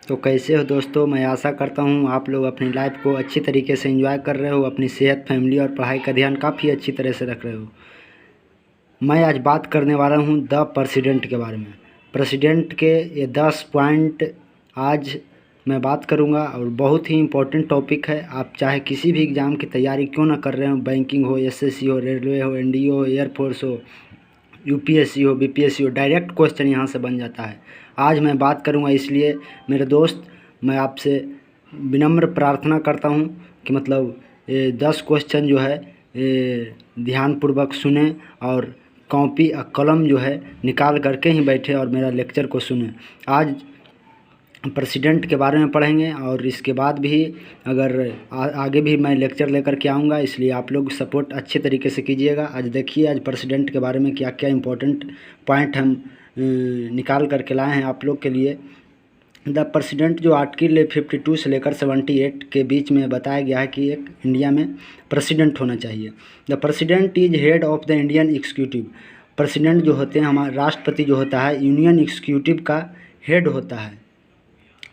तो कैसे हो दोस्तों। मैं आशा करता हूँ आप लोग अपनी लाइफ को अच्छी तरीके से एंजॉय कर रहे हो, अपनी सेहत, फैमिली और पढ़ाई का ध्यान काफ़ी अच्छी तरह से रख रहे हो। मैं आज बात करने वाला हूँ द प्रेसिडेंट के बारे में। प्रेसिडेंट के ये 10 पॉइंट आज मैं बात करूँगा और बहुत ही इम्पोर्टेंट टॉपिक है। आप चाहे किसी भी एग्ज़ाम की तैयारी क्यों ना कर रहे हो, बैंकिंग हो, एसएससी हो, रेलवे हो, एनडीओ हो, एयरफोर्स हो, यूपीएससी हो, बीपीएससी हो, डायरेक्ट क्वेश्चन यहाँ से बन जाता है। आज मैं बात करूँगा, इसलिए मेरे दोस्त मैं आपसे विनम्र प्रार्थना करता हूँ कि मतलब ये 10 क्वेश्चन जो है ये ध्यानपूर्वक सुने और कॉपी और कलम जो है निकाल करके ही बैठे और मेरा लेक्चर को सुने। आज प्रेसिडेंट के बारे में पढ़ेंगे और इसके बाद भी अगर आगे भी मैं लेक्चर लेकर के आऊँगा, इसलिए आप लोग सपोर्ट अच्छे तरीके से कीजिएगा। आज देखिए आज प्रेसिडेंट के बारे में क्या क्या इम्पोर्टेंट पॉइंट हम निकाल करके लाए हैं आप लोग के लिए। द प्रेसिडेंट जो आर्टिकल 52 से लेकर 78 के बीच में बताया गया है कि एक इंडिया में प्रेसिडेंट होना चाहिए। The president is head of the Indian executive. President जो होते हैं हमारे राष्ट्रपति जो होता है यूनियन एग्जीक्यूटिव का हेड होता है।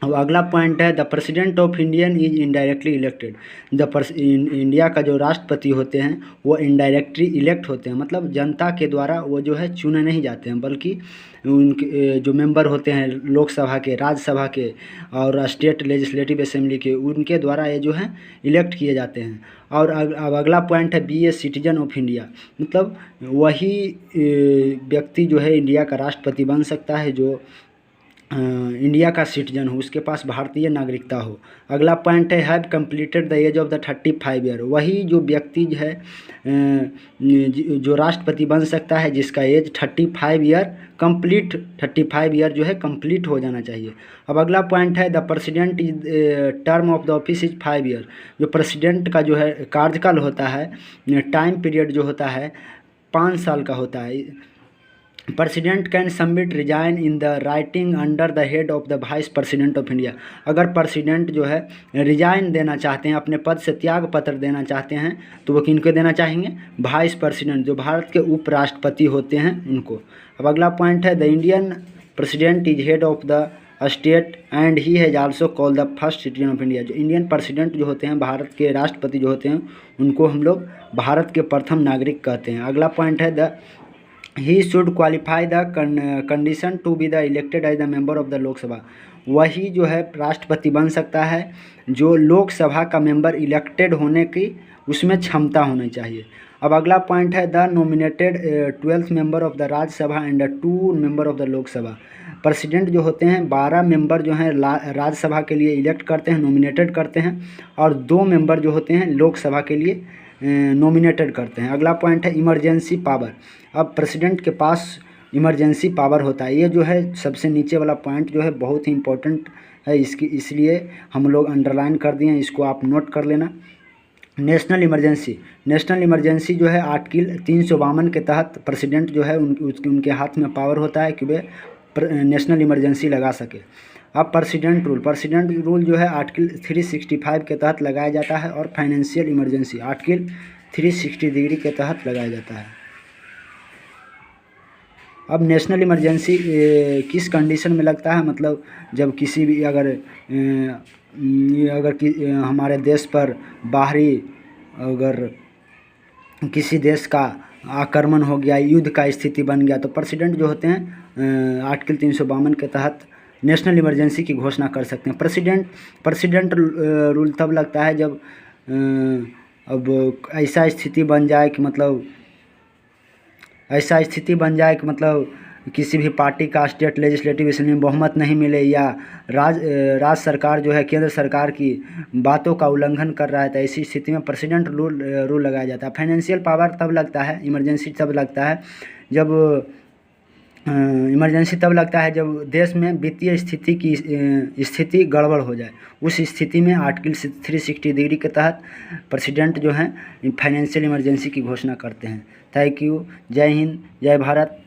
अब अगला पॉइंट है the president of Indian is indirectly elected. India का जो राष्ट्रपति होते हैं वो इनडायरेक्टली इलेक्ट होते हैं, मतलब जनता के द्वारा वो जो है चुने नहीं जाते हैं, बल्कि उनके जो मेंबर होते हैं लोकसभा के, राज्यसभा के और स्टेट लेजिस्लेटिव असेंबली के, उनके द्वारा ये जो है इलेक्ट किए जाते हैं। और अब अगला पॉइंट है be a citizen of India, मतलब वही व्यक्ति जो है इंडिया का राष्ट्रपति बन सकता है जो इंडिया का सिटीजन हो, उसके पास भारतीय नागरिकता हो। अगला पॉइंट है have completed the age of the 35 year. वही जो व्यक्ति जो है जो राष्ट्रपति बन सकता है जिसका एज 35 ईयर कंप्लीट 35 ईयर जो है कंप्लीट हो जाना चाहिए। अब अगला पॉइंट है the president is term of the office is 5 year. जो प्रेसिडेंट का जो है कार्यकाल होता है, टाइम पीरियड जो होता है 5 साल का होता है। President can submit resign in the writing under the head of the vice president of India. अगर प्रेसिडेंट जो है रिजाइन देना चाहते हैं, अपने पद से त्याग पत्र देना चाहते हैं, तो वो किनको देना चाहेंगे? वाइस प्रेसिडेंट जो भारत के उपराष्ट्रपति होते हैं उनको। अब अगला पॉइंट है the Indian president is head of the state and he has also call the first citizen of India. जो इंडियन प्रेसिडेंट जो होते हैं, भारत के राष्ट्रपति जो होते हैं, उनको हम लोग भारत के प्रथम नागरिक कहते हैं। अगला पॉइंट है the he should qualify the condition to be the elected as the member of the Lok Sabha. वही जो है राष्ट्रपति बन सकता है जो लोकसभा का मेंबर इलेक्टेड होने की उसमें क्षमता होनी चाहिए। अब अगला पॉइंट है the nominated 12th member of the Rajya Sabha and 2 member of the Lok Sabha. President जो होते हैं 12 मेंबर जो हैं राज्यसभा के लिए इलेक्ट करते हैं, नॉमिनेटेड करते हैं, और 2 मेंबर जो होते हैं लोकसभा के लिए नॉमिनेटेड करते हैं। अगला पॉइंट है इमरजेंसी पावर। अब प्रेसिडेंट के पास इमरजेंसी पावर होता है। ये जो है सबसे नीचे वाला पॉइंट जो है बहुत ही इम्पोर्टेंट है, इसलिए हम लोग अंडरलाइन कर दिए हैं, इसको आप नोट कर लेना। नेशनल इमरजेंसी जो है आर्टिकल 352 के तहत प्रेसिडेंट जो है उनके हाथ में पावर होता है कि वे नेशनल इमरजेंसी लगा सके। अब प्रेसिडेंट रूल जो है आर्टिकल 365 के तहत लगाया जाता है, और फाइनेंशियल इमरजेंसी आर्टिकल 360 डिग्री के तहत लगाया जाता है। अब नेशनल इमरजेंसी किस कंडीशन में लगता है, मतलब जब किसी भी अगर हमारे देश पर बाहरी अगर किसी देश का आक्रमण हो गया, युद्ध का स्थिति बन गया, तो प्रेसिडेंट जो होते हैं आर्टिकल 352 के तहत नेशनल इमरजेंसी की घोषणा कर सकते हैं। प्रेसिडेंट रूल तब लगता है जब अब ऐसा स्थिति बन जाए कि मतलब किसी भी पार्टी का स्टेट लेजिस्लेटिव असेंबली में बहुमत नहीं मिले, या राज्य सरकार जो है केंद्र सरकार की बातों का उल्लंघन कर रहा है, तो ऐसी स्थिति में प्रेसिडेंट रूल लगाया जाता है। फाइनेंशियल पावर तब लगता है, इमरजेंसी तब लगता है जब देश में वित्तीय स्थिति गड़बड़ हो जाए। उस स्थिति में आर्टिकल 360 डिग्री के तहत प्रेसिडेंट जो हैं फाइनेंशियल इमरजेंसी की घोषणा करते हैं। Thank you. जय हिंद, जय भारत।